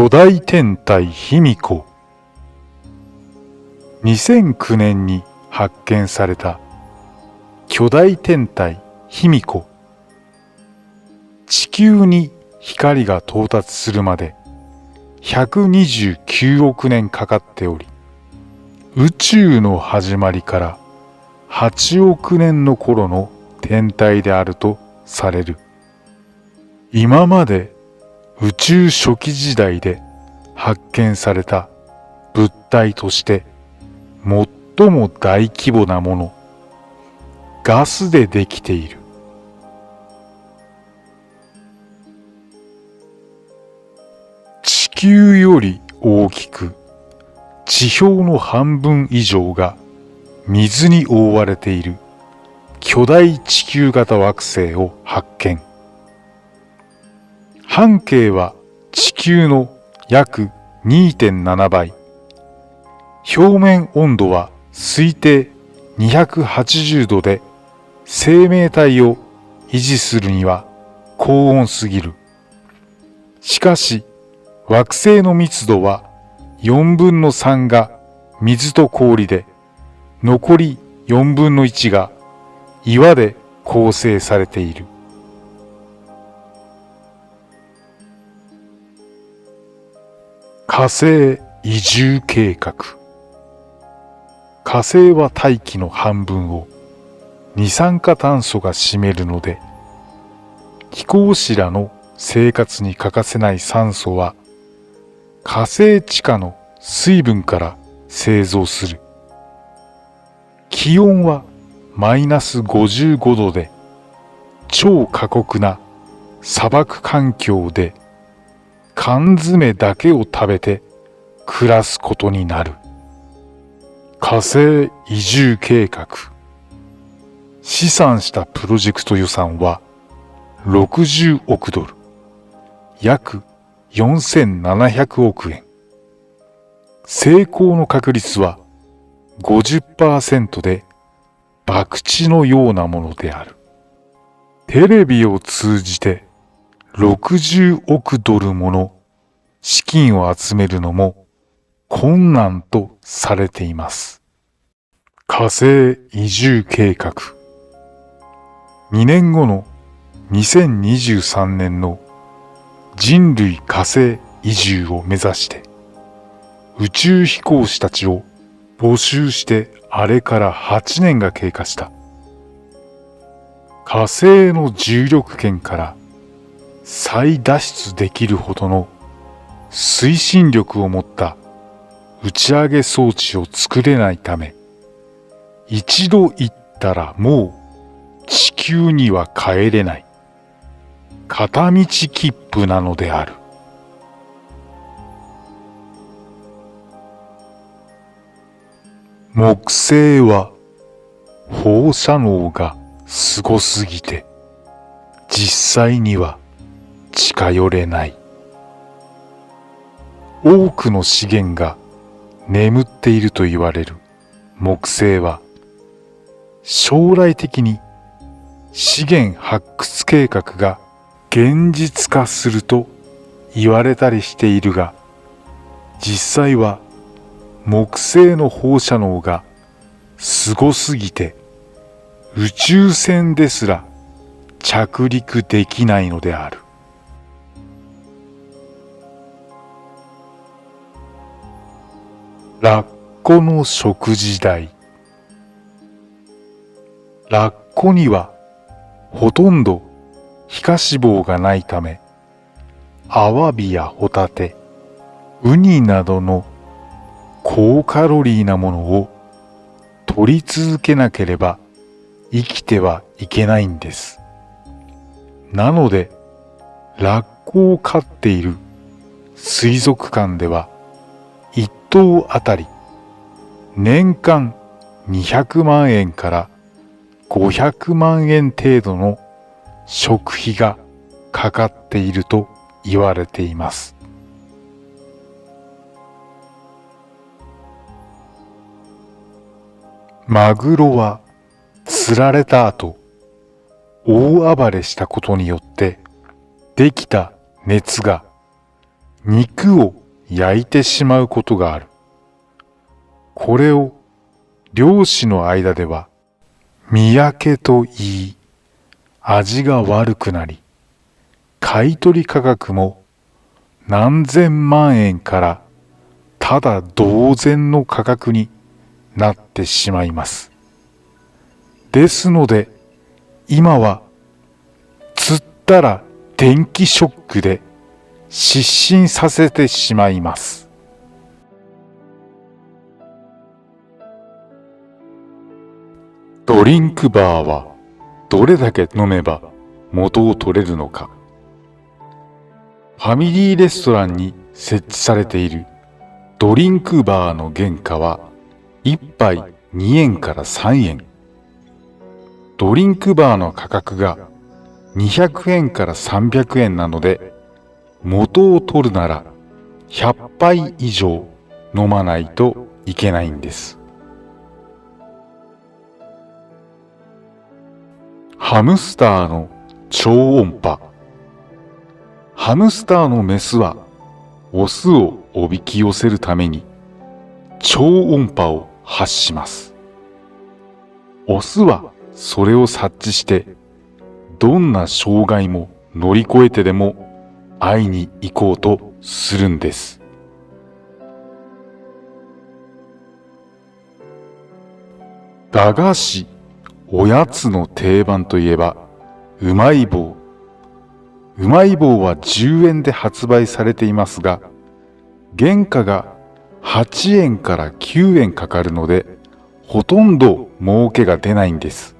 巨大天体卑弥呼。2009年に発見された巨大天体卑弥呼。地球に光が到達するまで129億年かかっており、宇宙の始まりから8億年の頃の天体であるとされる。今まで宇宙初期時代で発見された物体として最も大規模なもの、ガスでできている。地球より大きく、地表の半分以上が水に覆われている巨大地球型惑星を発見。半径は地球の約 2.7 倍。表面温度は推定280度で、生命体を維持するには高温すぎる。しかし、惑星の密度は4分の3が水と氷で、残り4分の1が岩で構成されている。火星移住計画。火星は大気の半分を二酸化炭素が占めるので、飛行士らの生活に欠かせない酸素は火星地下の水分から製造する。気温はマイナス55度で、超過酷な砂漠環境で缶詰だけを食べて暮らすことになる。火星移住計画。試算したプロジェクト予算は60億ドル、約4700億円。成功の確率は 50% で博打のようなものである。テレビを通じて60億ドルもの資金を集めるのも困難とされています。火星移住計画。2年後の2023年の人類火星移住を目指して宇宙飛行士たちを募集してあれから8年が経過した。火星の重力圏から再脱出できるほどの推進力を持った打ち上げ装置を作れないため、一度行ったらもう地球には帰れない片道切符なのである。木星は放射能がすごすぎて実際には近寄れない。多くの資源が眠っていると言われる木星は、将来的に資源発掘計画が現実化すると言われたりしているが、実際は木星の放射能がすごすぎて宇宙船ですら着陸できないのである。ラッコの食事代。ラッコにはほとんど皮下脂肪がないため、アワビやホタテ、ウニなどの高カロリーなものを取り続けなければ生きてはいけないんです。なので、ラッコを飼っている水族館では1頭あたり年間200万円から500万円程度の食費がかかっていると言われています。マグロは釣られた後、大暴れしたことによってできた熱が肉を焼いてしまうことがある。これを漁師の間では見分けと言い、味が悪くなり、買取価格も何千万円からただ同然の価格になってしまいます。ですので、今は釣ったら電気ショックで失神させてしまいます。ドリンクバーはどれだけ飲めば元を取れるのか。ファミリーレストランに設置されているドリンクバーの原価は1杯2円から3円。ドリンクバーの価格が200円から300円なので、元を取るなら100杯以上飲まないといけないんです。ハムスターの超音波。ハムスターのメスはオスをおびき寄せるために超音波を発します。オスはそれを察知して、どんな障害も乗り越えてでも会いに行こうとするんです。駄菓子、おやつの定番といえば、うまい棒。うまい棒は10円で発売されていますが、原価が8円から9円かかるので、ほとんど儲けが出ないんです。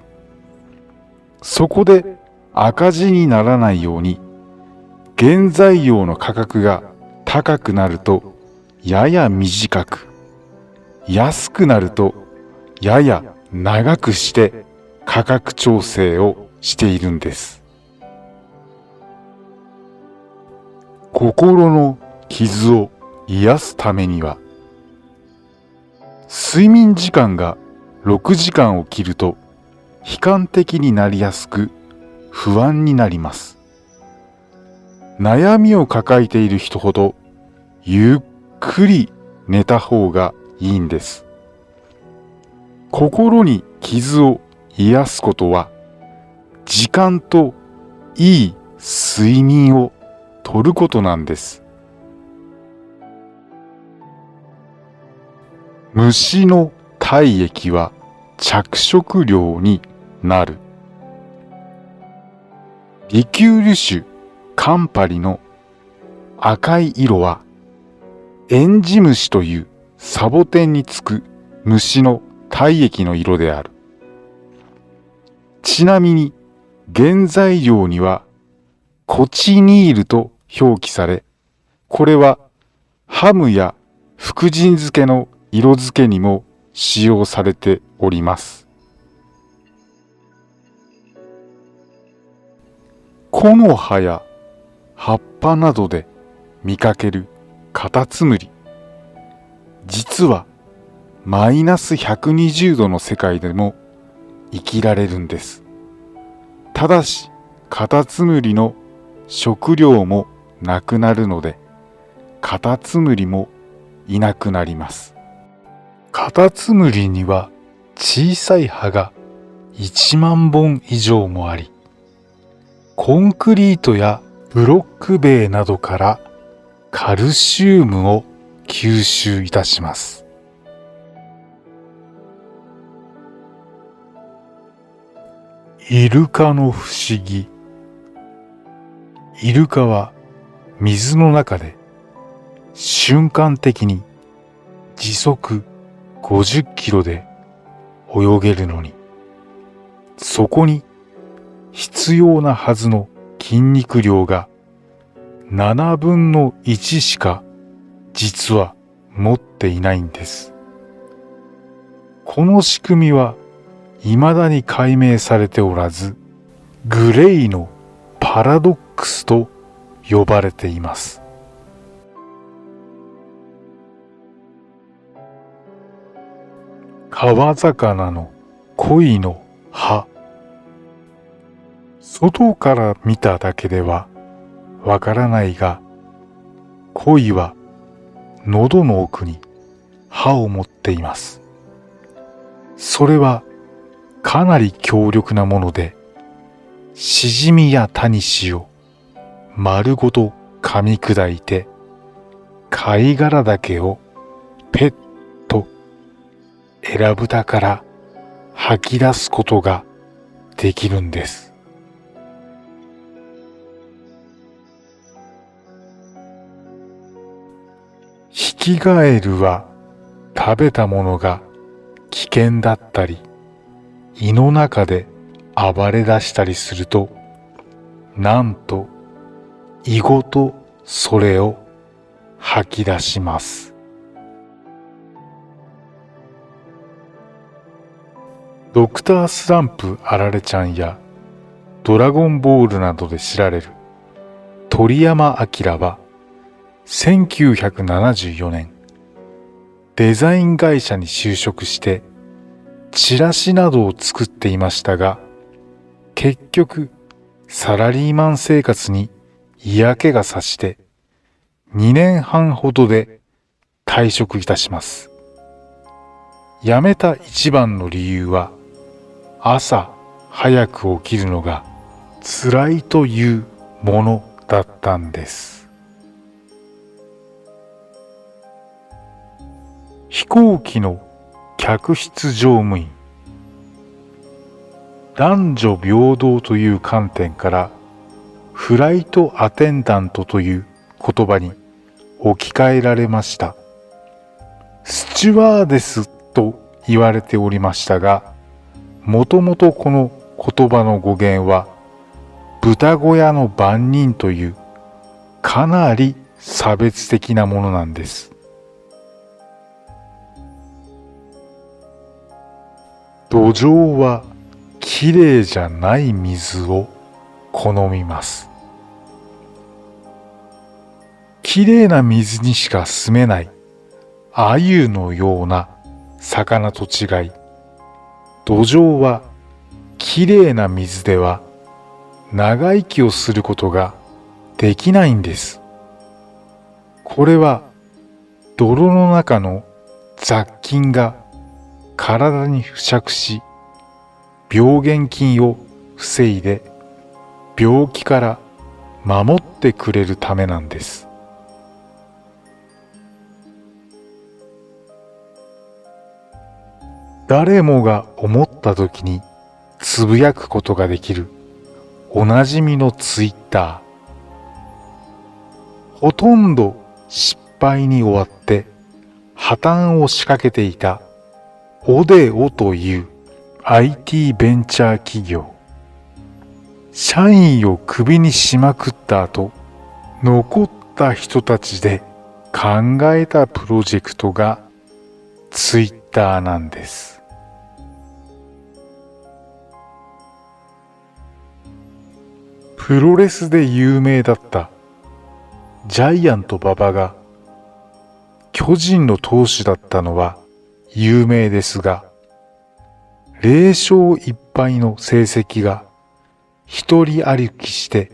そこで赤字にならないように、原材料の価格が高くなるとやや短く、安くなるとやや長くして価格調整をしているんです。心の傷を癒すためには、睡眠時間が6時間を切ると悲観的になりやすく不安になります。悩みを抱えている人ほどゆっくり寝た方がいいんです。心に傷を癒すことは、時間といい睡眠をとることなんです。虫の体液は着色料になる。リキュール種カンパリの赤い色は、エンジムシというサボテンにつく虫の体液の色である。ちなみに原材料にはコチニールと表記され、これはハムや福神漬けの色付けにも使用されております。木の葉や葉っぱなどで見かけるカタツムリ。実はマイナス120度の世界でも生きられるんです。ただしカタツムリの食料もなくなるので、カタツムリもいなくなります。カタツムリには小さい葉が1万本以上もあり、コンクリートやブロック塀などからカルシウムを吸収いたします。イルカの不思議。イルカは水の中で瞬間的に時速50キロで泳げるのに、そこに必要なはずの筋肉量が7分の1しか実は持っていないんです。この仕組みは未だに解明されておらず、グレイのパラドックスと呼ばれています。川魚の鯉の歯。外から見ただけではわからないが、鯉は喉の奥に歯を持っています。それはかなり強力なもので、シジミやタニシを丸ごと噛み砕いて、貝殻だけをペッとエラブタから吐き出すことができるんです。ヒキガエルは食べたものが危険だったり、胃の中で暴れ出したりすると、なんと胃ごとそれを吐き出します。ドクタースランプあられちゃんやドラゴンボールなどで知られる鳥山明は1974年デザイン会社に就職してチラシなどを作っていましたが、結局サラリーマン生活に嫌気がさして2年半ほどで退職いたします。辞めた一番の理由は、朝早く起きるのが辛いというものだったんです。飛行機の客室乗務員。男女平等という観点からフライトアテンダントという言葉に置き換えられました。スチュワーデスと言われておりましたが、もともとこの言葉の語源は豚小屋の番人というかなり差別的なものなんです。土壌はきれいじゃない水を好みます。きれいな水にしか住めない鮎のような魚と違い、土壌はきれいな水では長生きをすることができないんです。これは泥の中の雑菌が体に付着し、病原菌を防いで病気から守ってくれるためなんです。誰もが思った時につぶやくことができるおなじみのツイッター。ほとんど失敗に終わって破綻を仕掛けていたオデオという IT ベンチャー企業。社員をクビにしまくった後、残った人たちで考えたプロジェクトがツイッターなんです。プロレスで有名だったジャイアント馬場が巨人の投手だったのは有名ですが、0勝1敗の成績が一人歩きして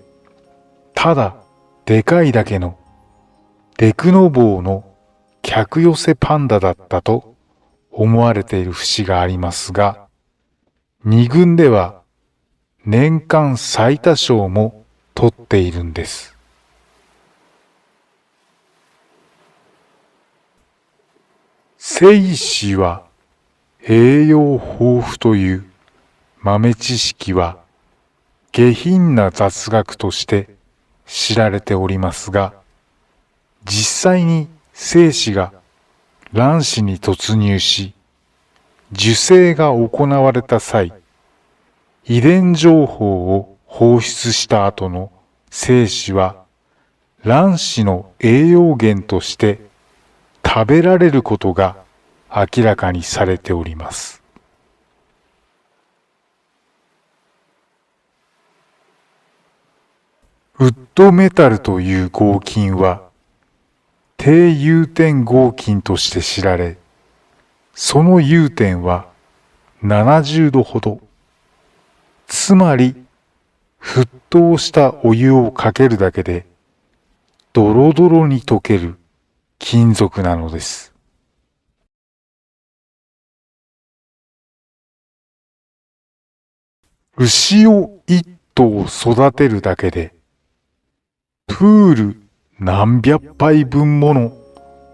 ただでかいだけのデクノボーの客寄せパンダだったと思われている節がありますが、二軍では年間最多勝も取っているんです。生死は栄養豊富という豆知識は下品な雑学として知られておりますが、実際に精子が卵子に突入し、受精が行われた際、遺伝情報を放出した後の精子は卵子の栄養源として食べられることが明らかにされております。ウッドメタルという合金は低融点合金として知られ、その融点は70度ほど。つまり、沸騰したお湯をかけるだけで、ドロドロに溶ける金属なのです。牛を一頭育てるだけで、プール何百杯分もの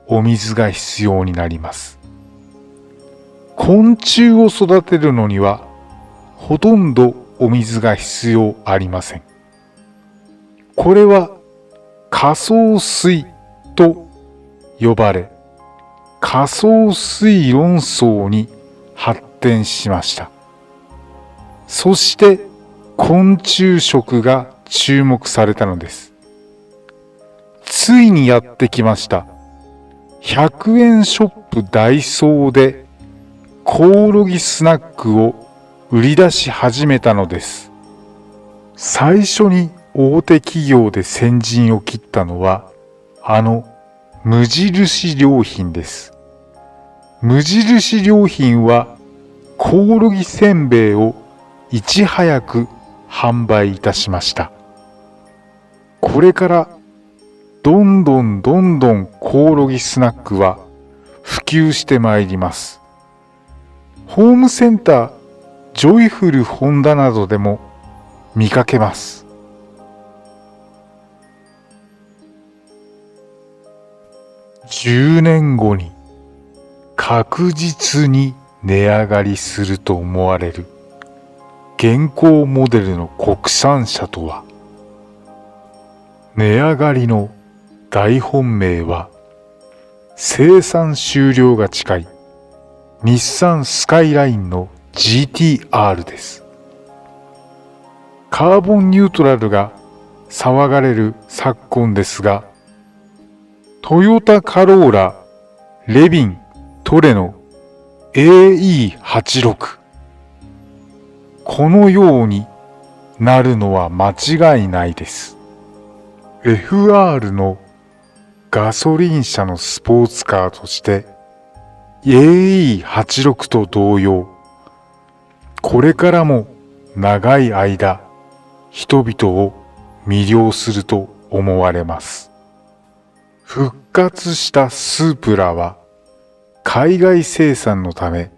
お水が必要になります。昆虫を育てるのには、ほとんどお水が必要ありません。これは仮想水と呼ばれ、仮想水論争に発展しました。そして昆虫食が注目されたのです。ついにやってきました。100円ショップダイソーでコオロギスナックを売り出し始めたのです。最初に大手企業で先陣を切ったのは、無印良品です。無印良品はコオロギせんべいをいち早く販売いたしました。これからどんどんコオロギスナックは普及してまいります。ホームセンター、ジョイフルホンダなどでも見かけます。10年後に確実に値上がりすると思われる現行モデルの国産車とは、値上がりの大本命は生産終了が近い日産スカイラインの GTR です。カーボンニュートラルが騒がれる昨今ですが、トヨタカローラ、レビン、トレノ、AE86。このようになるのは間違いないです。FR のガソリン車のスポーツカーとして AE86 と同様、これからも長い間人々を魅了すると思われます。復活したスープラは海外生産のため、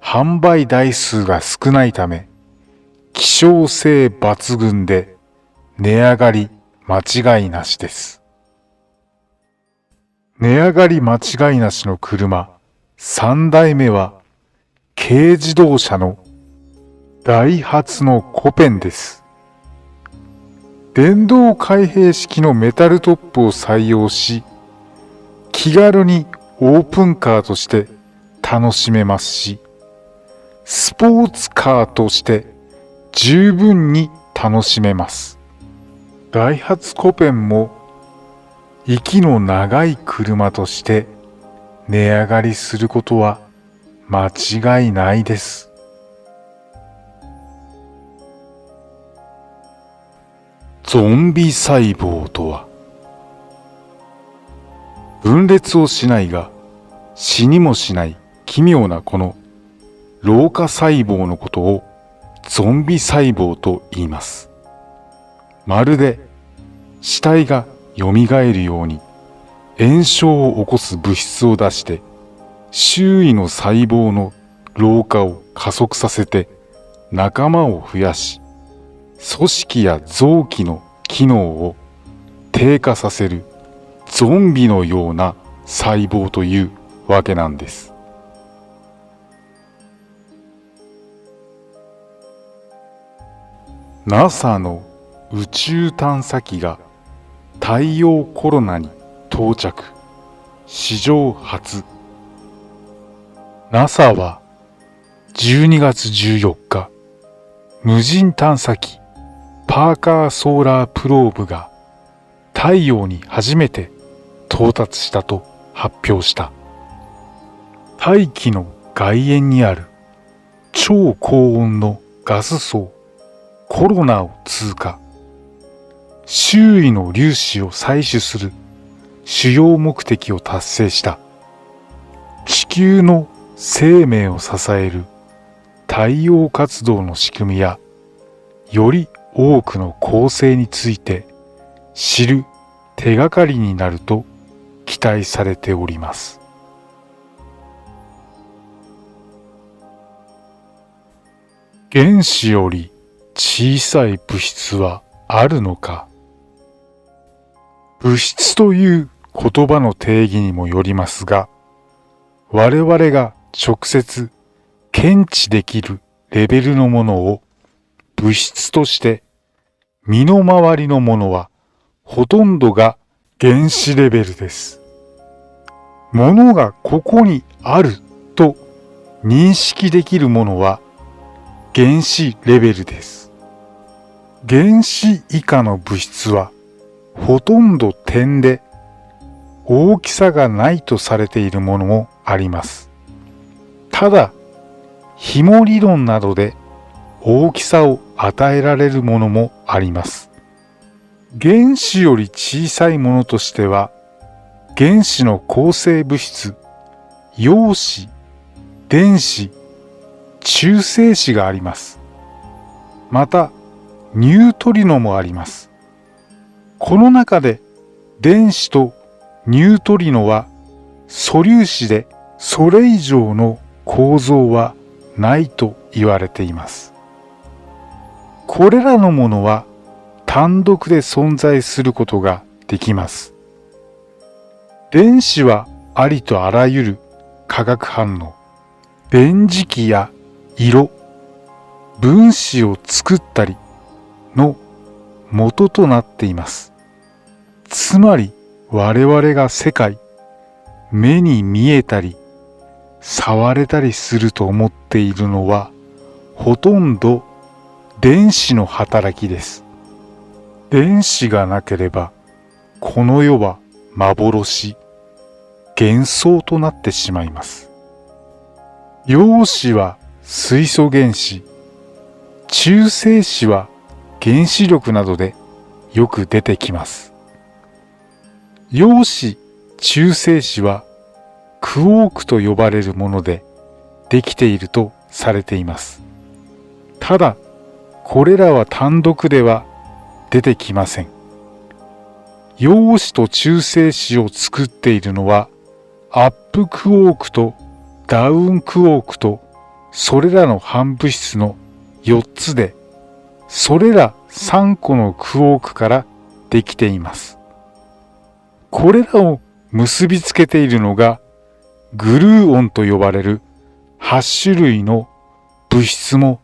販売台数が少ないため、希少性抜群で値上がり間違いなしです。値上がり間違いなしの車3代目は軽自動車のダイハツのコペンです。電動開閉式のメタルトップを採用し、気軽にオープンカーとして楽しめますし、スポーツカーとして十分に楽しめます。ダイハツコペンも息の長い車として値上がりすることは間違いないです。ゾンビ細胞とは、分裂をしないが死にもしない奇妙なこの老化細胞のことをゾンビ細胞と言います。まるで死体が蘇るように炎症を起こす物質を出して周囲の細胞の老化を加速させて仲間を増やし、組織や臓器の機能を低下させるゾンビのような細胞というわけなんです。NASA の宇宙探査機が太陽コロナに到着。史上初。NASA は12月14日、無人探査機パーカーソーラープローブが太陽に初めて到達したと発表した。大気の外縁にある超高温のガス層コロナを通過。周囲の粒子を採取する主要目的を達成した。地球の生命を支える太陽活動の仕組みや、より多くの恒星について知る手がかりになると期待されております。原子より小さい物質はあるのか。物質という言葉の定義にもよりますが、我々が直接検知できるレベルのものを物質として、身の回りのものはほとんどが原子レベルです。ものがここにあると認識できるものは原子レベルです。原子以下の物質はほとんど点で大きさがないとされているものもあります。ただ、紐理論などで大きさを与えられるものもあります。原子より小さいものとしては、原子の構成物質、陽子、電子、中性子があります。また、ニュートリノもあります。この中で電子とニュートリノは素粒子でそれ以上の構造はないと言われています。これらのものは単独で存在することができます。電子はありとあらゆる化学反応、電磁気や色、分子を作ったりの元となっています。つまり我々が世界、目に見えたり、触れたりすると思っているのは、ほとんど電子の働きです。電子がなければ、この世は幻、幻想となってしまいます。陽子は水素原子、中性子は原子力などでよく出てきます。陽子、中性子はクォークと呼ばれるものでできているとされています。ただ、これらは単独では出てきません。陽子と中性子を作っているのはアップクォークとダウンクォークとそれらの反物質の4つで、それら3個のクォークからできています。これらを結びつけているのがグルーオンと呼ばれる8種類の物質も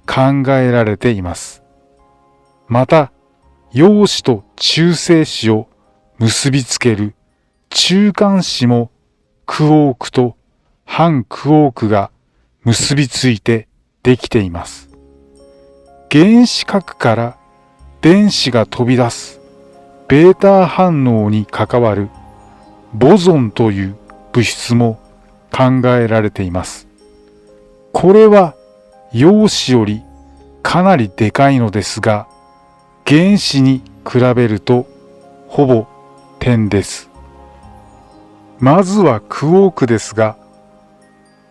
考えられています。また、陽子と中性子を結びつける中間子もクォークと反クォークが結びついてできています。原子核から電子が飛び出すベータ反応に関わるボゾンという物質も考えられています。これは陽子よりかなりでかいのですが、原子に比べるとほぼ点です。まずはクォークですが、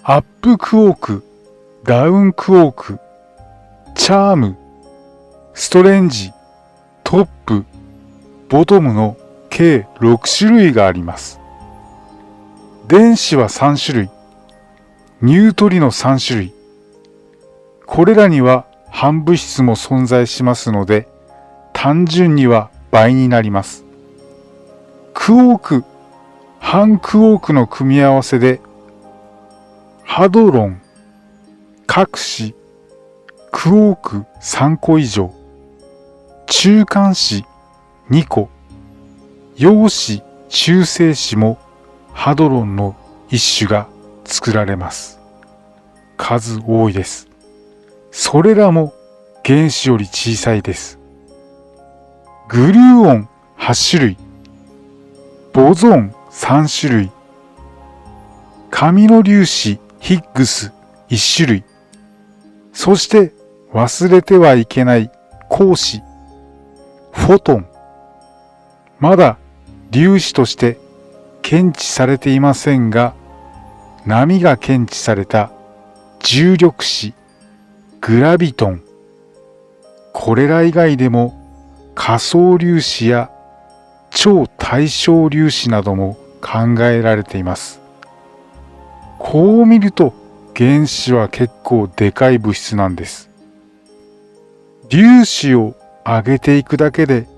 アップクォーク、ダウンクォーク、チャーム、ストレンジ、トップ、ボトムの計6種類があります。電子は3種類、ニュートリノ3種類。これらには反物質も存在しますので、単純には倍になります。クォーク、反クォークの組み合わせで、ハドロン、各子、クォーク3個以上、中間子2個、陽子、中性子もハドロンの一種が作られます。数多いです。それらも原子より小さいです。グルーオン8種類、ボゾン3種類、紙の粒子ヒッグス1種類、そして忘れてはいけない光子、フォトン。まだ粒子として検知されていませんが、波が検知された重力子、グラビトン。これら以外でも仮想粒子や超対称粒子なども考えられています。こう見ると原子は結構でかい物質なんです。粒子を上げていくだけで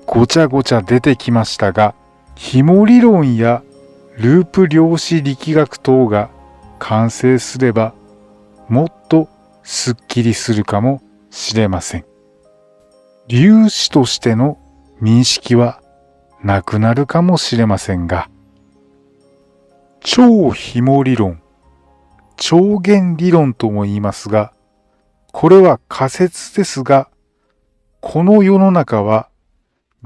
ごちゃごちゃ出てきましたが、紐理論やループ量子力学等が完成すればもっとすっきりするかもしれません。粒子としての認識はなくなるかもしれませんが、超紐理論、超弦理論とも言いますが、これは仮説ですが、この世の中は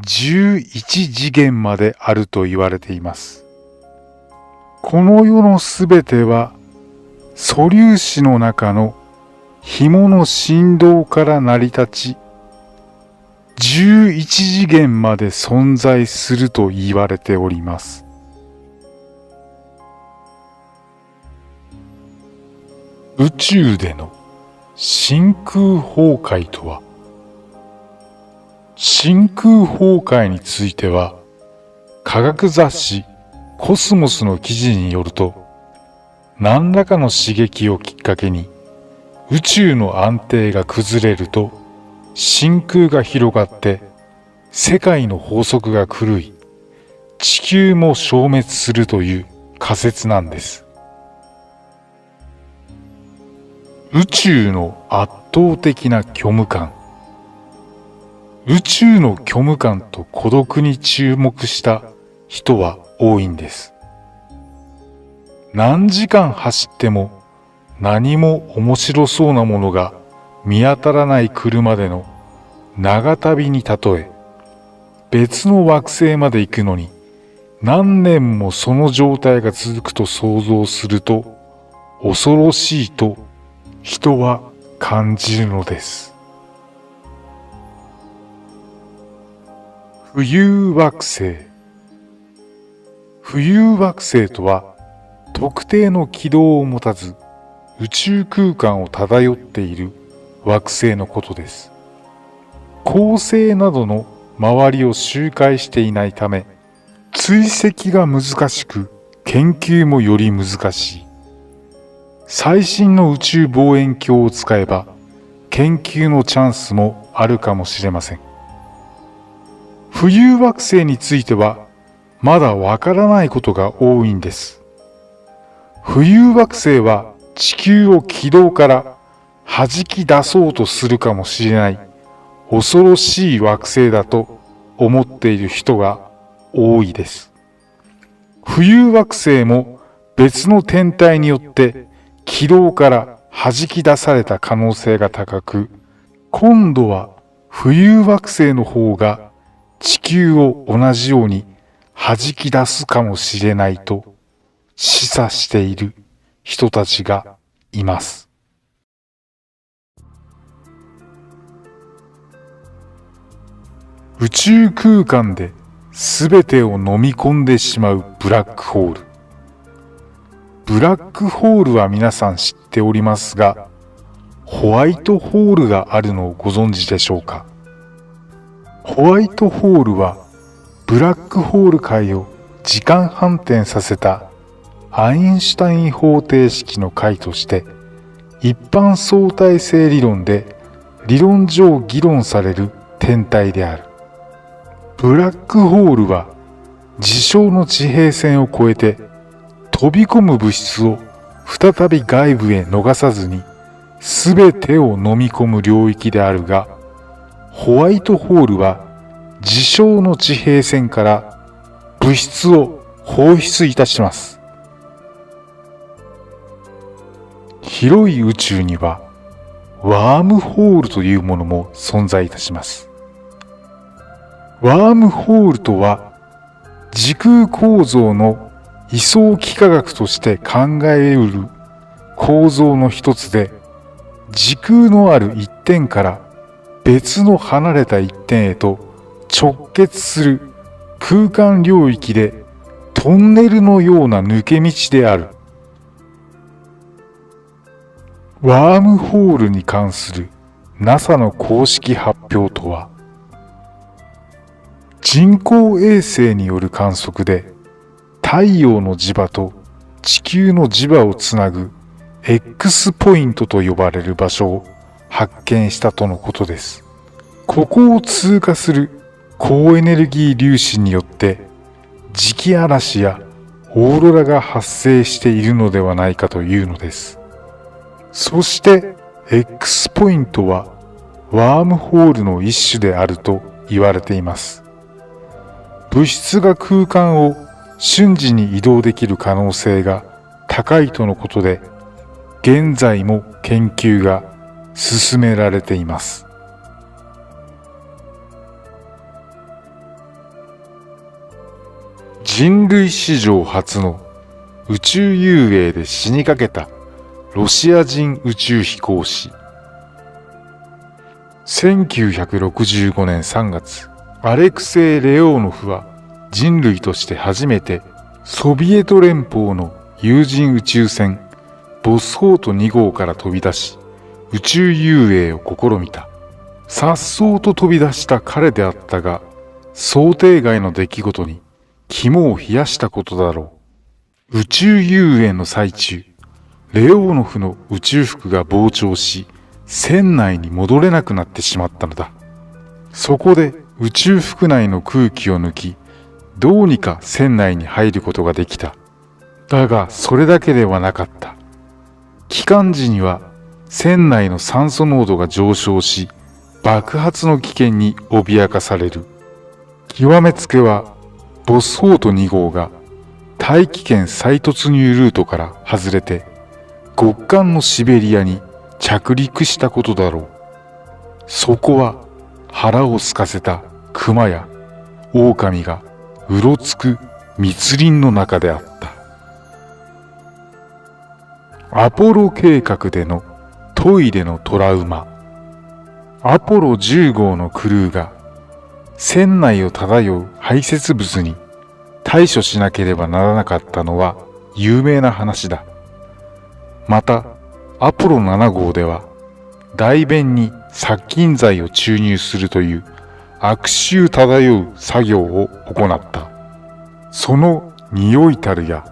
11次元まであると言われています。この世のすべては素粒子の中の紐の振動から成り立ち、11次元まで存在すると言われております。宇宙での真空崩壊とは、真空崩壊については、科学雑誌コスモスの記事によると、何らかの刺激をきっかけに宇宙の安定が崩れると真空が広がって世界の法則が狂い、地球も消滅するという仮説なんです。宇宙の圧倒的な虚無感。宇宙の虚無感と孤独に注目した人は多いんです。何時間走っても何も面白そうなものが見当たらない車での長旅に例え、別の惑星まで行くのに何年もその状態が続くと想像すると恐ろしいと人は感じるのです。浮遊惑星。浮遊惑星とは特定の軌道を持たず宇宙空間を漂っている惑星のことです。恒星などの周りを周回していないため、追跡が難しく研究もより難しい。最新の宇宙望遠鏡を使えば研究のチャンスもあるかもしれません。浮遊惑星についてはまだわからないことが多いんです。浮遊惑星は地球を軌道から弾き出そうとするかもしれない恐ろしい惑星だと思っている人が多いです。浮遊惑星も別の天体によって軌道から弾き出された可能性が高く、今度は浮遊惑星の方が地球を同じように弾き出すかもしれないと示唆している人たちがいます。宇宙空間で全てを飲み込んでしまうブラックホール。ブラックホールは皆さん知っておりますが、ホワイトホールがあるのをご存知でしょうか。ホワイトホールはブラックホール界を時間反転させたアインシュタイン方程式の解として一般相対性理論で理論上議論される天体である。ブラックホールは事象の地平線を越えて飛び込む物質を再び外部へ逃さずに全てを飲み込む領域であるが、ホワイトホールは事象の地平線から物質を放出いたします。広い宇宙にはワームホールというものも存在いたします。ワームホールとは時空構造の位相幾何学として考えうる構造の一つで、時空のある一点から別の離れた一点へと直結する空間領域でトンネルのような抜け道である。ワームホールに関する NASA の公式発表とは、人工衛星による観測で太陽の磁場と地球の磁場をつなぐ X ポイントと呼ばれる場所を発見したとのことです。ここを通過する高エネルギー粒子によって磁気嵐やオーロラが発生しているのではないかというのです。そして X ポイントはワームホールの一種であると言われています。物質が空間を瞬時に移動できる可能性が高いとのことで、現在も研究が進められています。人類史上初の宇宙遊泳で死にかけたロシア人宇宙飛行士。1965年3月、アレクセイ・レオーノフは人類として初めてソビエト連邦の有人宇宙船ボスホート2号から飛び出し、宇宙遊泳を試みた。颯爽と飛び出した彼であったが、想定外の出来事に肝を冷やしたことだろう。宇宙遊泳の最中、レオーノフの宇宙服が膨張し、船内に戻れなくなってしまったのだ。そこで宇宙服内の空気を抜き、どうにか船内に入ることができた。だがそれだけではなかった。帰還時には船内の酸素濃度が上昇し、爆発の危険に脅かされる。極めつけは、ボスホート2号が大気圏再突入ルートから外れて、極寒のシベリアに着陸したことだろう。そこは腹を空かせた熊や狼がうろつく密林の中であった。アポロ計画でのトイレのトラウマ。アポロ10号のクルーが船内を漂う排泄物に対処しなければならなかったのは有名な話だ。また、アポロ7号では大便に殺菌剤を注入するという悪臭漂う作業を行った。その匂いたるや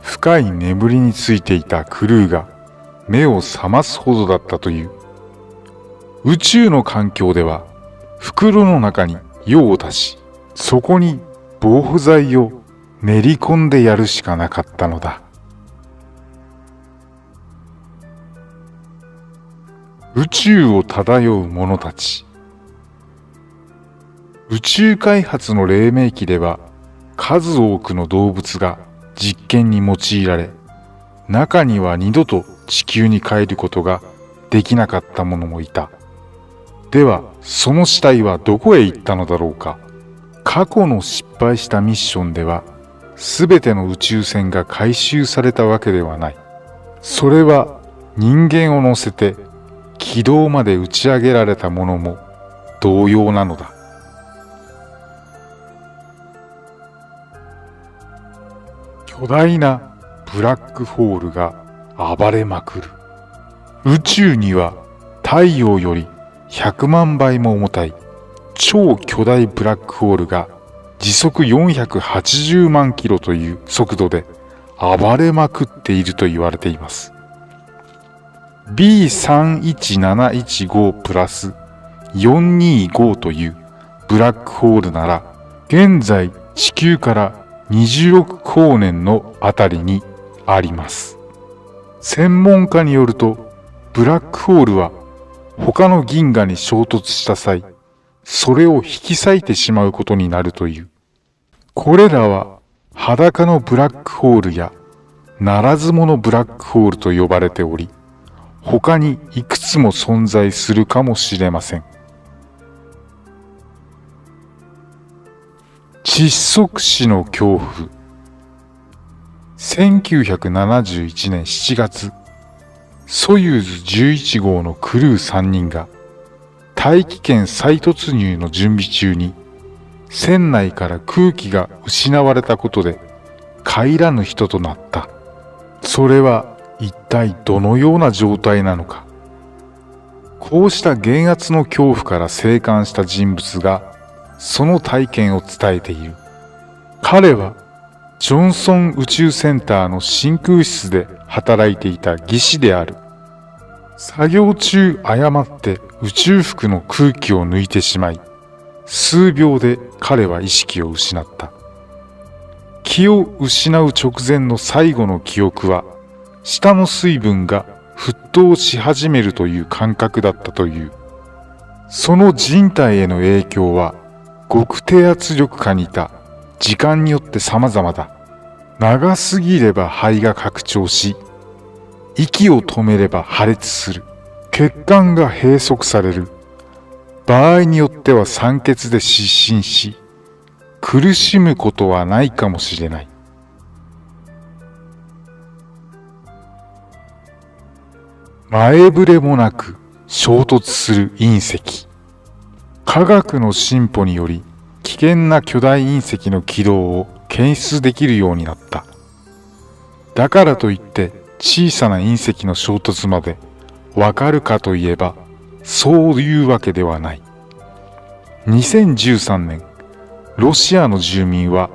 深い眠りについていたクルーが目を覚ますほどだったという。宇宙の環境では袋の中に用を足し、そこに防腐剤を練り込んでやるしかなかったのだ。宇宙を漂う者たち。宇宙開発の黎明期では数多くの動物が実験に用いられ、中には二度と地球に帰ることができなかった者もいた。では、その死体はどこへ行ったのだろうか。過去の失敗したミッションでは、すべての宇宙船が回収されたわけではない。それは人間を乗せて軌道まで打ち上げられたものも同様なのだ。巨大なブラックホールが暴れまくる。宇宙には太陽より100万倍も重たい超巨大ブラックホールが時速480万キロという速度で暴れまくっていると言われています。B31715 プラス425というブラックホールなら、現在地球から20億光年のあたりにあります。専門家によると、ブラックホールは他の銀河に衝突した際、それを引き裂いてしまうことになるという。これらは裸のブラックホールやならず者ブラックホールと呼ばれており、他にいくつも存在するかもしれません。窒息死の恐怖。1971年7月、ソユーズ11号のクルー3人が大気圏再突入の準備中に船内から空気が失われたことで帰らぬ人となった。それは一体どのような状態なのか。こうした減圧の恐怖から生還した人物がその体験を伝えている。彼はジョンソン宇宙センターの真空室で働いていた技師である。作業中誤って宇宙服の空気を抜いてしまい、数秒で彼は意識を失った。気を失う直前の最後の記憶は、下の水分が沸騰し始めるという感覚だったという。その人体への影響は、極低圧力下にいた時間によって様々だ。長すぎれば肺が拡張し、息を止めれば破裂する。血管が閉塞される。場合によっては酸欠で失神し、苦しむことはないかもしれない。前触れもなく衝突する隕石。科学の進歩により危険な巨大隕石の軌道を検出できるようになった。だからといって小さな隕石の衝突までわかるかといえばそういうわけではない。2013年、ロシアの住民は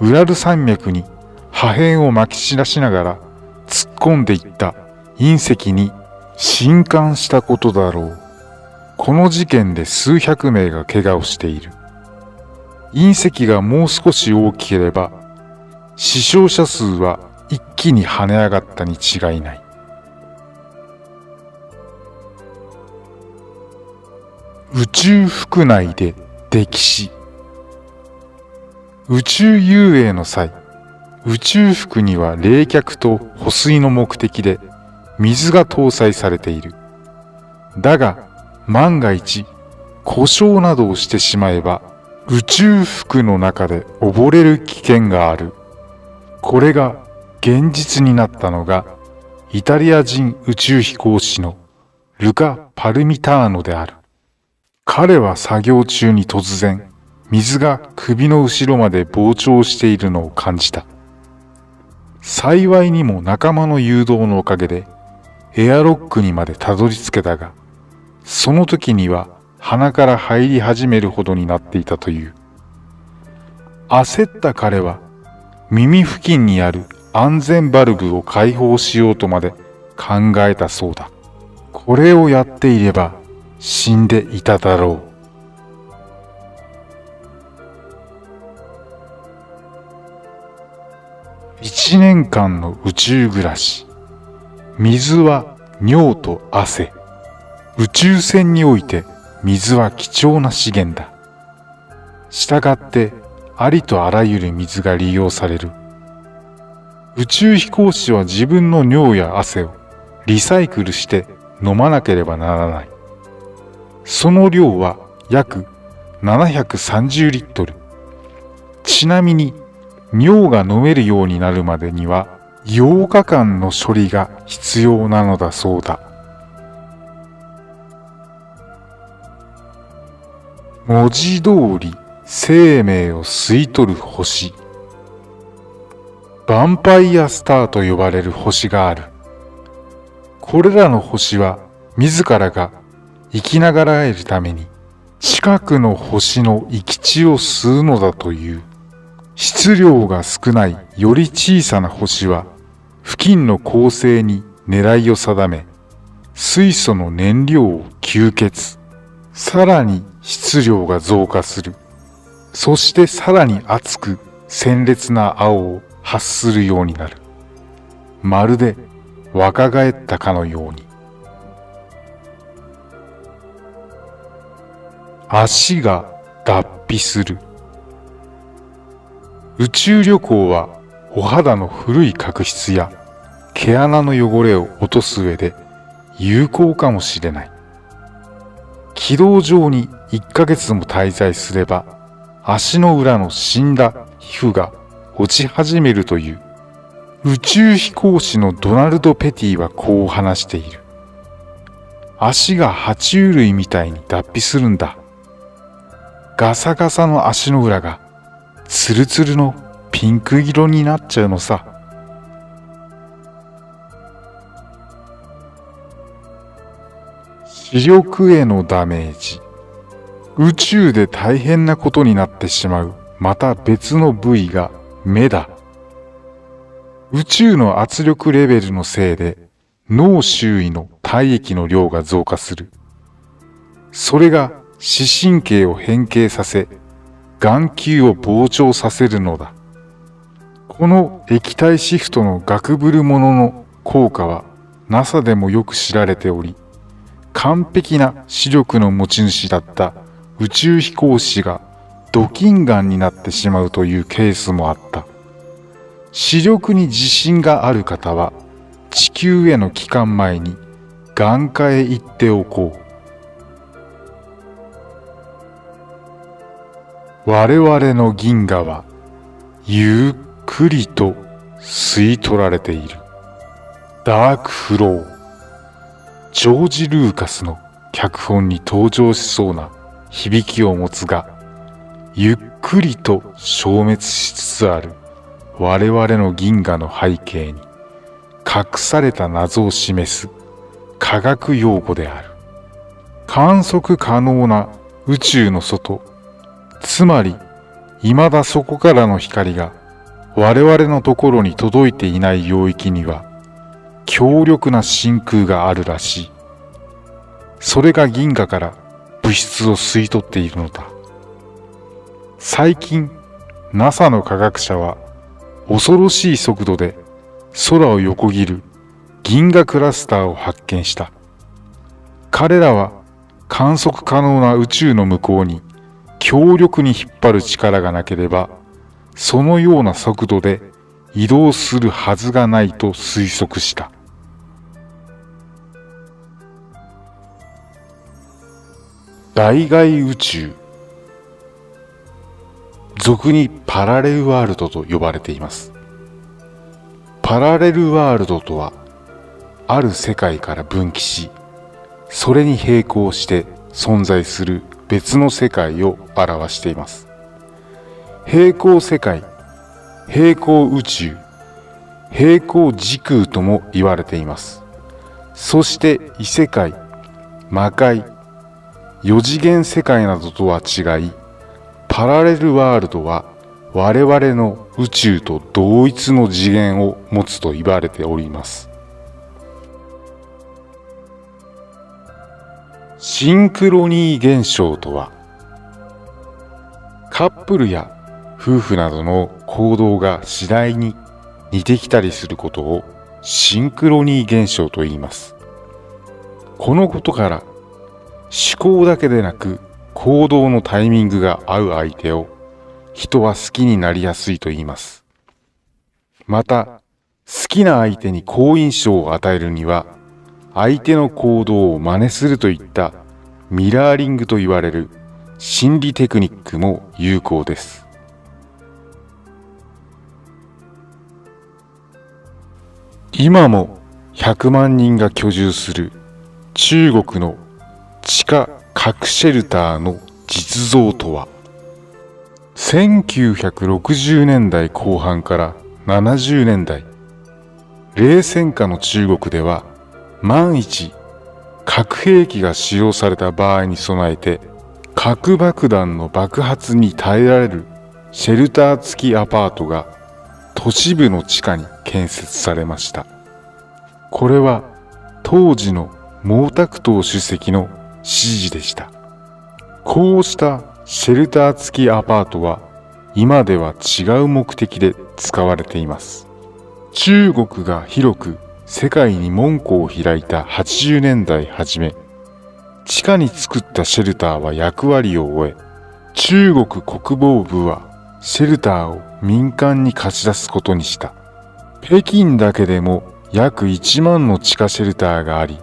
ウラル山脈に破片をまき散らしながら突っ込んでいった隕石に震撼したことだろう。この事件で数百名が怪我をしている。隕石がもう少し大きければ死傷者数は一気に跳ね上がったに違いない。宇宙服内で溺死。宇宙遊泳の際、宇宙服には冷却と保水の目的で水が搭載されている。だが、万が一、故障などをしてしまえば、宇宙服の中で溺れる危険がある。これが現実になったのが、イタリア人宇宙飛行士のルカ・パルミターノである。彼は作業中に突然、水が首の後ろまで膨張しているのを感じた。幸いにも仲間の誘導のおかげで、エアロックにまでたどり着けたが、その時には鼻から入り始めるほどになっていたという。焦った彼は、耳付近にある安全バルブを開放しようとまで考えたそうだ。これをやっていれば死んでいただろう。1年間の宇宙暮らし。水は尿と汗。宇宙船において水は貴重な資源だ。したがってありとあらゆる水が利用される。宇宙飛行士は自分の尿や汗をリサイクルして飲まなければならない。その量は約730リットル。ちなみに尿が飲めるようになるまでには8日間の処理が必要なのだそうだ。文字通り生命を吸い取る星。ヴァンパイアスターと呼ばれる星がある。これらの星は自らが生きながらえるために近くの星の生き地を吸うのだという。質量が少ないより小さな星は付近の恒星に狙いを定め、水素の燃料を吸血。さらに質量が増加する。そしてさらに熱く鮮烈な青を発するようになる。まるで若返ったかのように。足が脱皮する。宇宙旅行はお肌の古い角質や毛穴の汚れを落とす上で有効かもしれない。軌道上に1ヶ月も滞在すれば足の裏の死んだ皮膚が落ち始めるという。宇宙飛行士のドナルド・ペティはこう話している。足が爬虫類みたいに脱皮するんだ。ガサガサの足の裏がツルツルのピンク色になっちゃうのさ。視力へのダメージ。宇宙で大変なことになってしまうまた別の部位が目だ。宇宙の圧力レベルのせいで脳周囲の体液の量が増加する。それが視神経を変形させ、眼球を膨張させるのだ。この液体シフトのガクブルものの効果は NASA でもよく知られており、完璧な視力の持ち主だった宇宙飛行士がド近眼になってしまうというケースもあった。視力に自信がある方は地球への帰還前に眼科へ行っておこう。我々の銀河はゆっくりと吸い取られている。ダークフロー。ジョージ・ルーカスの脚本に登場しそうな響きを持つが、ゆっくりと消滅しつつある我々の銀河の背景に隠された謎を示す科学用語である。観測可能な宇宙の外、つまり未だそこからの光が我々のところに届いていない領域には強力な真空があるらしい。それが銀河から物質を吸い取っているのだ。最近 NASA の科学者は恐ろしい速度で空を横切る銀河クラスターを発見した。彼らは観測可能な宇宙の向こうに強力に引っ張る力がなければ、そのような速度で移動するはずがないと推測した。大外宇宙、俗にパラレルワールドと呼ばれています。パラレルワールドとは、ある世界から分岐し、それに並行して存在する別の世界を表しています。平行世界、平行宇宙、平行時空とも言われています。そして異世界、魔界、四次元世界などとは違い、パラレルワールドは我々の宇宙と同一の次元を持つと言われております。シンクロニー現象とは、カップルや夫婦などの行動が次第に似てきたりすることをシンクロニー現象と言います。このことから思考だけでなく行動のタイミングが合う相手を人は好きになりやすいと言います。また、好きな相手に好印象を与えるには、相手の行動を真似するといったミラーリングと言われる心理テクニックも有効です。今も100万人が居住する中国の地下核シェルターの実像とは、1960年代後半から70年代、冷戦下の中国では、万一核兵器が使用された場合に備えて、核爆弾の爆発に耐えられるシェルター付きアパートが都市部の地下に建設されました。これは当時の毛沢東主席の指示でした。こうしたシェルター付きアパートは今では違う目的で使われています。中国が広く世界に門戸を開いた80年代初め、地下に作ったシェルターは役割を終え、中国国防部はシェルターを民間に貸し出すことにした。北京だけでも約1万の地下シェルターがあり、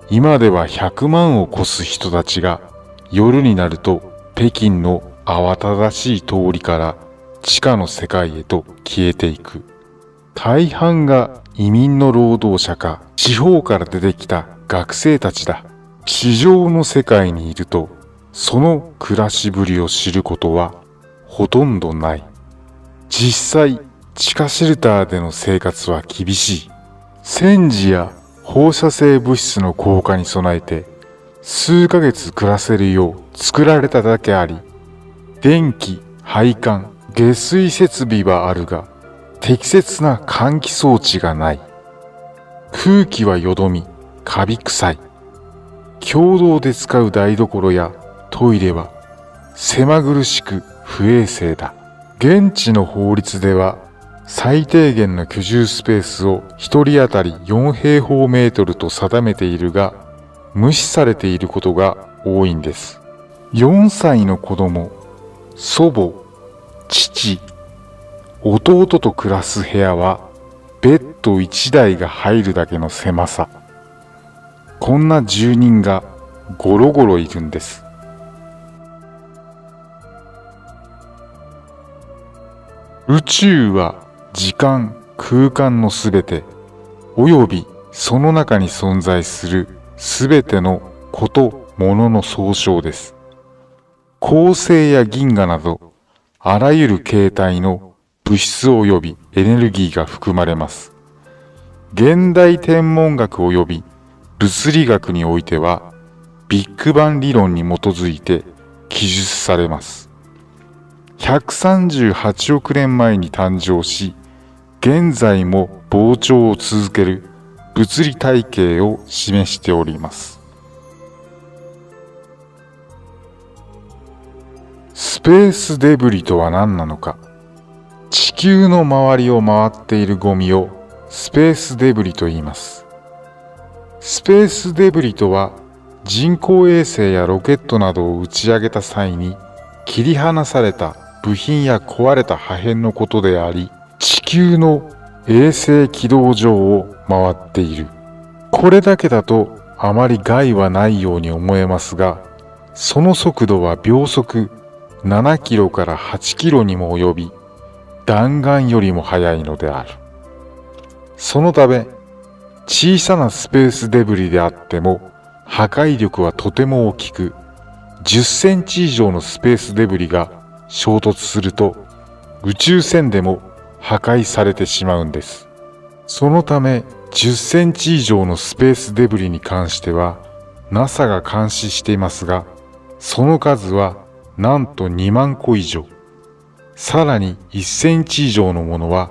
今では100万を超す人たちが夜になると北京の慌ただしい通りから地下の世界へと消えていく。大半が移民の労働者か地方から出てきた学生たちだ。地上の世界にいるとその暮らしぶりを知ることはほとんどない。実際地下シェルターでの生活は厳しい。戦時や放射性物質の降下に備えて数ヶ月暮らせるよう作られただけあり、電気、配管、下水設備はあるが、適切な換気装置がない。空気はよどみ、カビ臭い。共同で使う台所やトイレは狭苦しく不衛生だ。現地の法律では最低限の居住スペースを1人当たり4平方メートルと定めているが、無視されていることが多いんです。4歳の子供、祖母、父、弟と暮らす部屋はベッド1台が入るだけの狭さ。こんな住人がゴロゴロいるんです。宇宙は時間、空間のすべて、およびその中に存在するすべてのこと、ものの総称です。恒星や銀河など、あらゆる形態の物質及びエネルギーが含まれます。現代天文学及び物理学においては、ビッグバン理論に基づいて記述されます。138億年前に誕生し、現在も膨張を続ける物理体系を示しております。スペースデブリとは何なのか。地球の周りを回っているゴミをスペースデブリと言います。スペースデブリとは人工衛星やロケットなどを打ち上げた際に切り離された部品や壊れた破片のことであり、地球の衛星軌道上を回っている。これだけだとあまり害はないように思えますが、その速度は秒速7キロから8キロにも及び、弾丸よりも速いのである。そのため、小さなスペースデブリであっても破壊力はとても大きく、10センチ以上のスペースデブリが衝突すると宇宙船でも破壊されてしまうんです。そのため10センチ以上のスペースデブリに関しては NASA が監視していますが、その数はなんと2万個以上。さらに1センチ以上のものは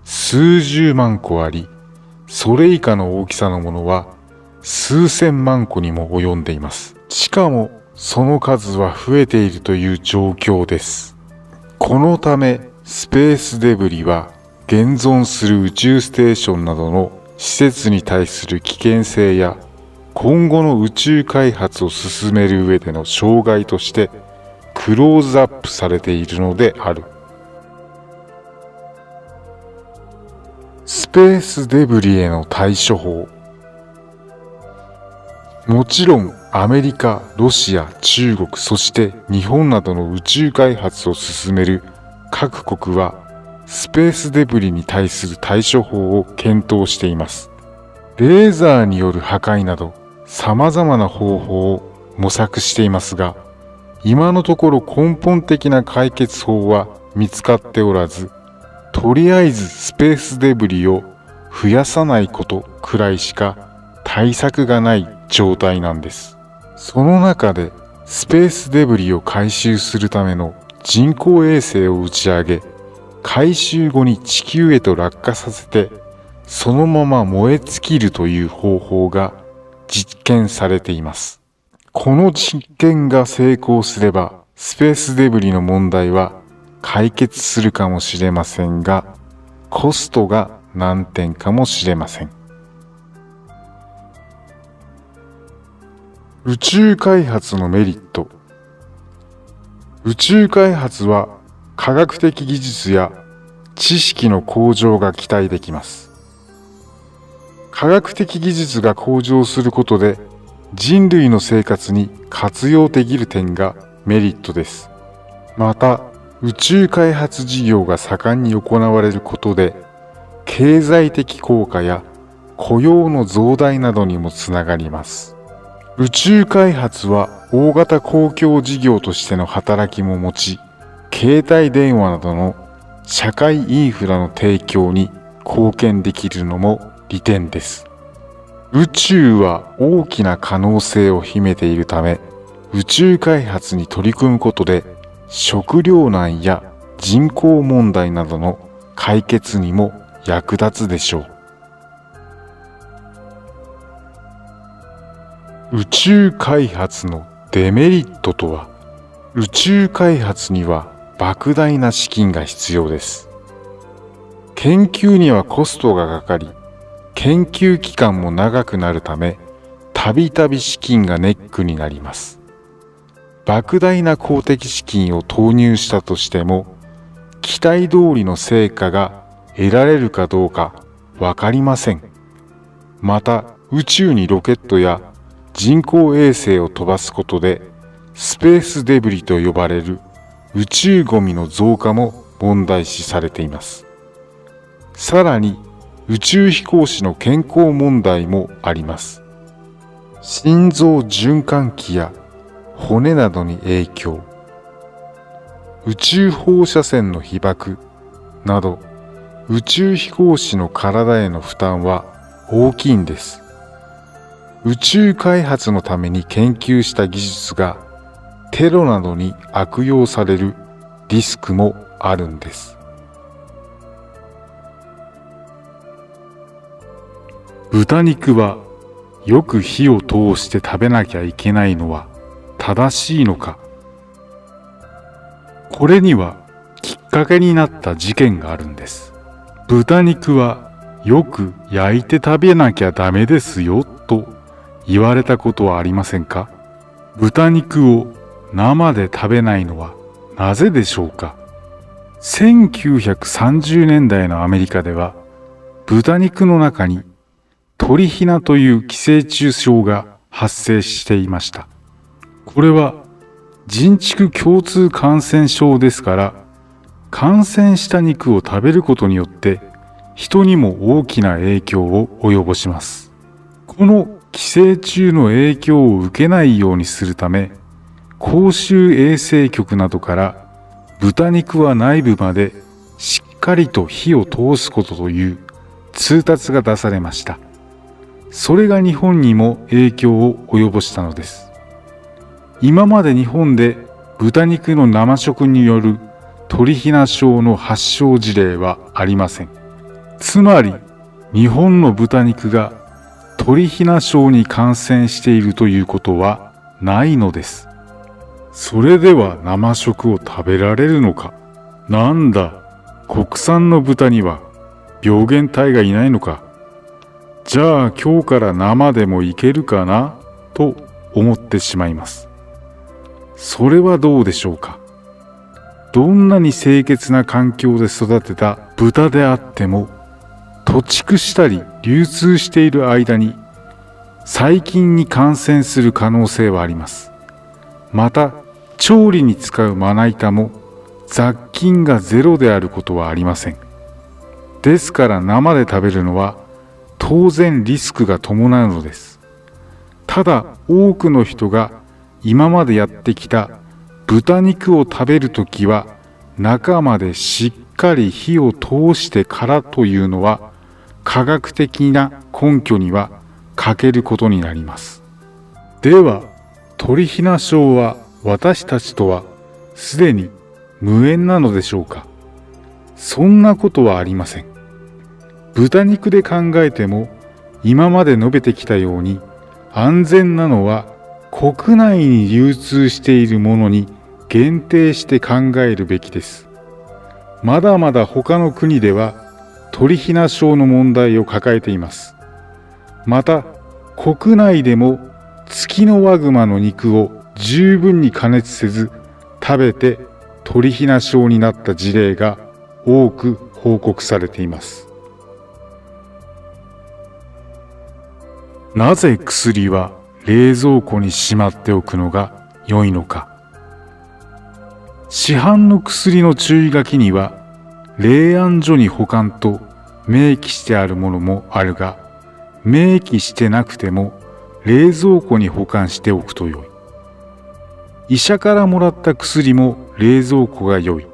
数十万個あり、それ以下の大きさのものは数千万個にも及んでいます。しかもその数は増えているという状況です。このためスペースデブリは現存する宇宙ステーションなどの施設に対する危険性や今後の宇宙開発を進める上での障害としてクローズアップされているのである。スペースデブリへの対処法。もちろんアメリカ、ロシア、中国、そして日本などの宇宙開発を進める各国はスペースデブリに対する対処法を検討しています。レーザーによる破壊など様々な方法を模索していますが、今のところ根本的な解決法は見つかっておらず、とりあえずスペースデブリを増やさないことくらいしか対策がない状態なんです。その中でスペースデブリを回収するための人工衛星を打ち上げ、回収後に地球へと落下させて、そのまま燃え尽きるという方法が実験されています。この実験が成功すれば、スペースデブリの問題は解決するかもしれませんが、コストが難点かもしれません。宇宙開発のメリット。宇宙開発は科学的技術や知識の向上が期待できます。科学的技術が向上することで人類の生活に活用できる点がメリットです。また、宇宙開発事業が盛んに行われることで、経済的効果や雇用の増大などにもつながります。宇宙開発は大型公共事業としての働きも持ち、携帯電話などの社会インフラの提供に貢献できるのも利点です。宇宙は大きな可能性を秘めているため、宇宙開発に取り組むことで食糧難や人口問題などの解決にも役立つでしょう。宇宙開発のデメリットとは、宇宙開発には莫大な資金が必要です。研究にはコストがかかり、研究期間も長くなるため、たびたび資金がネックになります。莫大な公的資金を投入したとしても、期待通りの成果が得られるかどうかわかりません。また、宇宙にロケットや人工衛星を飛ばすことで、スペースデブリと呼ばれる宇宙ゴミの増加も問題視されています。さらに、宇宙飛行士の健康問題もあります。心臓循環器や骨などに影響、宇宙放射線の被曝など、宇宙飛行士の体への負担は大きいんです。宇宙開発のために研究した技術がテロなどに悪用されるリスクもあるんです。豚肉はよく火を通して食べなきゃいけないのは正しいのか。これにはきっかけになった事件があるんです。豚肉はよく焼いて食べなきゃダメですよと言われたことはありませんか？豚肉を生で食べないのはなぜでしょうか？1930年代のアメリカでは豚肉の中にトリヒナという寄生虫症が発生していました。これは人畜共通感染症ですから、感染した肉を食べることによって人にも大きな影響を及ぼします。この寄生虫の影響を受けないようにするため、公衆衛生局などから豚肉は内部までしっかりと火を通すことという通達が出されました。それが日本にも影響を及ぼしたのです。今まで日本で豚肉の生食によるトリヒナ症の発症事例はありません。つまり日本の豚肉がトリヒナ症に感染しているということはないのです。それでは生食を食べられるのか？なんだ、国産の豚には病原体がいないのか？じゃあ今日から生でもいけるかなと思ってしまいます。それはどうでしょうか。どんなに清潔な環境で育てた豚であっても、屠畜したり流通している間に細菌に感染する可能性はあります。また、調理に使うまな板も雑菌がゼロであることはありません。ですから生で食べるのは当然リスクが伴うのです。ただ多くの人が今までやってきた豚肉を食べるときは中までしっかり火を通してからというのは科学的な根拠には欠けることになります。では、トリヒナ症は私たちとはすでに無縁なのでしょうか？そんなことはありません。豚肉で考えても今まで述べてきたように安全なのは国内に流通しているものに限定して考えるべきです。まだまだ他の国ではトリヒナ症の問題を抱えています。また国内でもツキノワグマの肉を十分に加熱せず食べてトリヒナ症になった事例が多く報告されています。なぜ薬は冷蔵庫にしまっておくのが良いのか。市販の薬の注意書きには冷暗所に保管と明記してあるものもあるが、明記してなくても冷蔵庫に保管しておくと良い。医者からもらった薬も冷蔵庫が良い。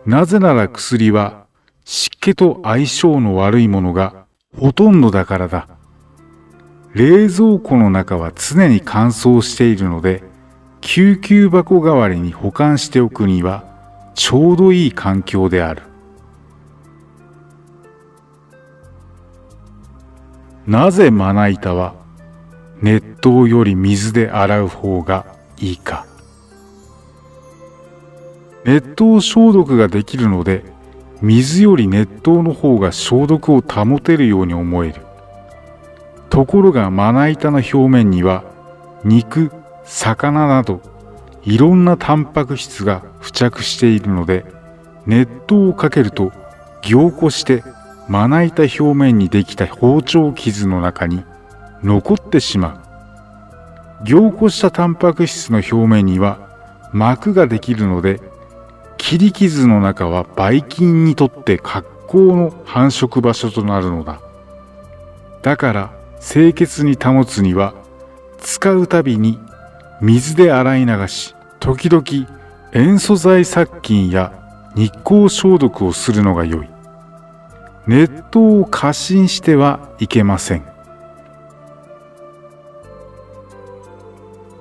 なぜなら薬は湿気と相性の悪いものがほとんどだからだ。冷蔵庫の中は常に乾燥しているので、救急箱代わりに保管しておくにはちょうどいい環境である。なぜまな板は熱湯より水で洗う方がいいか。熱湯消毒ができるので、水より熱湯の方が消毒を保てるように思える。ところがまな板の表面には肉、魚などいろんなタンパク質が付着しているので、熱湯をかけると凝固してまな板表面にできた包丁傷の中に残ってしまう。凝固したタンパク質の表面には膜ができるので、切り傷の中はばい菌にとって格好の繁殖場所となるのだ。だから清潔に保つには、使うたびに水で洗い流し、時々塩素剤殺菌や日光消毒をするのが良い。熱湯を過信してはいけません。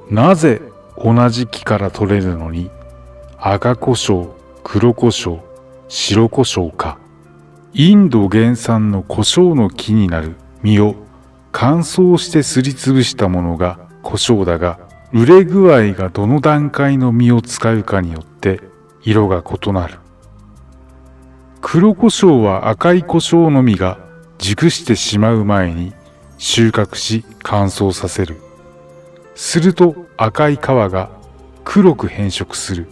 なぜ同じ木から取れるのに赤胡椒、黒胡椒、白胡椒か。インド原産の胡椒の木になる実を乾燥してすりつぶしたものが胡椒だが、熟れ具合がどの段階の実を使うかによって色が異なる。黒胡椒は赤い胡椒の実が熟してしまう前に収穫し乾燥させる。すると赤い皮が黒く変色する。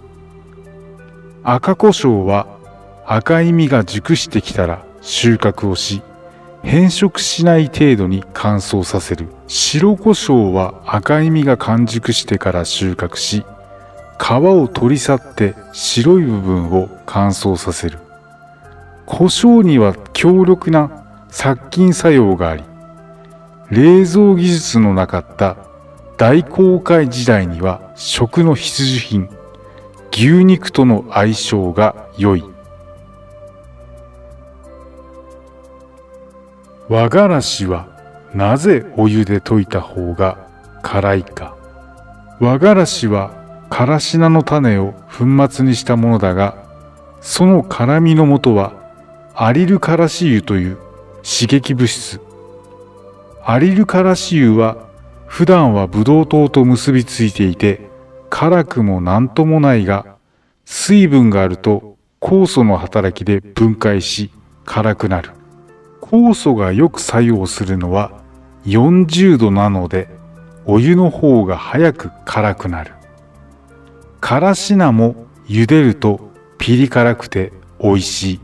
赤胡椒は赤い実が熟してきたら収穫をし、変色しない程度に乾燥させる。白胡椒は赤い実が完熟してから収穫し、皮を取り去って白い部分を乾燥させる。胡椒には強力な殺菌作用があり、冷蔵技術のなかった大航海時代には食の必需品、牛肉との相性が良い。和がらしはなぜお湯で溶いた方が辛いか。和がらしはからし菜の種を粉末にしたものだが、その辛みのもとはアリルカラシ油という刺激物質。アリルカラシ油は普段はブドウ糖と結びついていて辛くもなんともないが、水分があると酵素の働きで分解し辛くなる。酵素がよく作用するのは40度なので、お湯の方が早く辛くなる。からし菜も茹でるとピリ辛くて美味しい。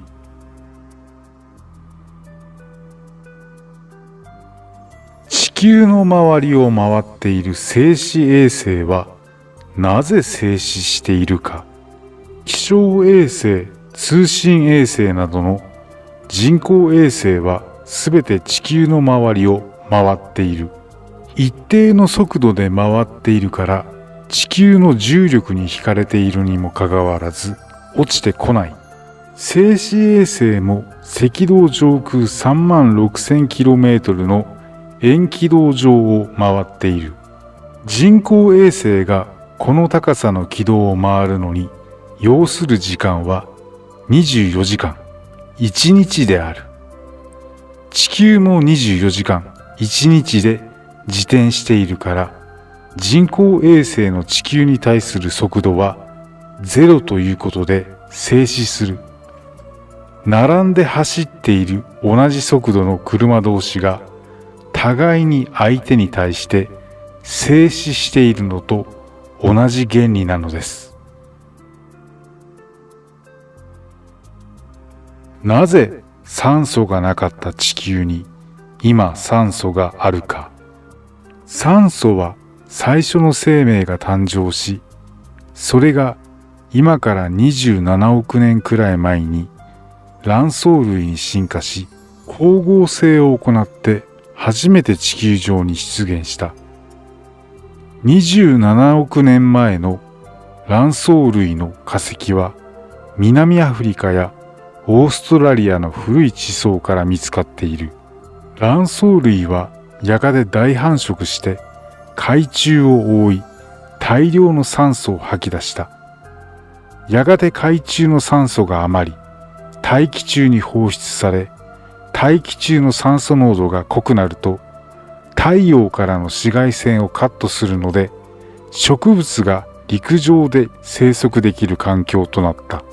地球の周りを回っている静止衛星はなぜ静止しているか。気象衛星、通信衛星などの人工衛星はすべて地球の周りを回っている。一定の速度で回っているから地球の重力に惹かれているにもかかわらず落ちてこない。静止衛星も赤道上空36,000km の円軌道上を回っている。人工衛星がこの高さの軌道を回るのに要する時間は24時間1日である。地球も24時間1日で自転しているから、人工衛星の地球に対する速度は0ということで静止する。並んで走っている同じ速度の車同士が互いに相手に対して静止しているのと同じ原理なのです。なぜ酸素がなかった地球に今酸素があるか。酸素は最初の生命が誕生し、それが今から27億年くらい前に卵巣類に進化し、光合成を行って初めて地球上に出現した。27億年前の卵巣類の化石は南アフリカやオーストラリアの古い地層から見つかっている。卵巣類はやがて大繁殖して海中を覆い、大量の酸素を吐き出した。やがて海中の酸素が余り、大気中に放出され、大気中の酸素濃度が濃くなると、太陽からの紫外線をカットするので、植物が陸上で生息できる環境となった。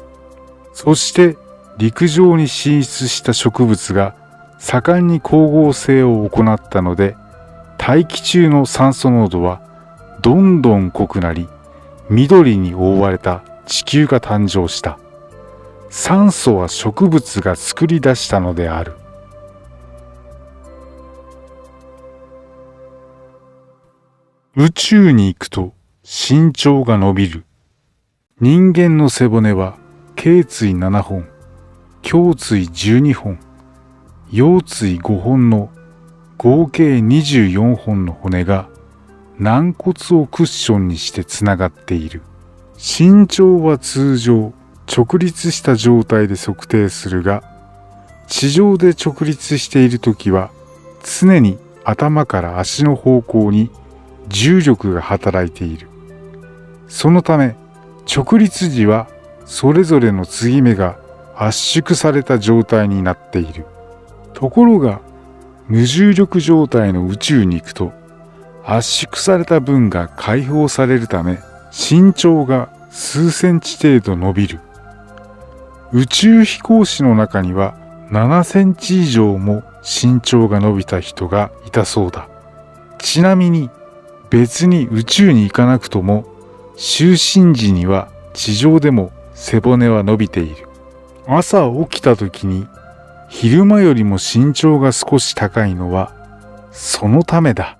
そして陸上に進出した植物が盛んに光合成を行ったので、大気中の酸素濃度はどんどん濃くなり、緑に覆われた地球が誕生した。酸素は植物が作り出したのである。宇宙に行くと身長が伸びる。人間の背骨は頸椎7本、胸椎12本、腰椎5本の合計24本の骨が軟骨をクッションにしてつながっている。身長は通常直立した状態で測定するが、地上で直立しているときは常に頭から足の方向に重力が働いている。そのため直立時はそれぞれの継ぎ目が圧縮された状態になっている。ところが無重力状態の宇宙に行くと圧縮された分が解放されるため身長が数センチ程度伸びる。宇宙飛行士の中には7センチ以上も身長が伸びた人がいたそうだ。ちなみに別に宇宙に行かなくとも就寝時には地上でも背骨は伸びている。朝起きた時に昼間よりも身長が少し高いのはそのためだ。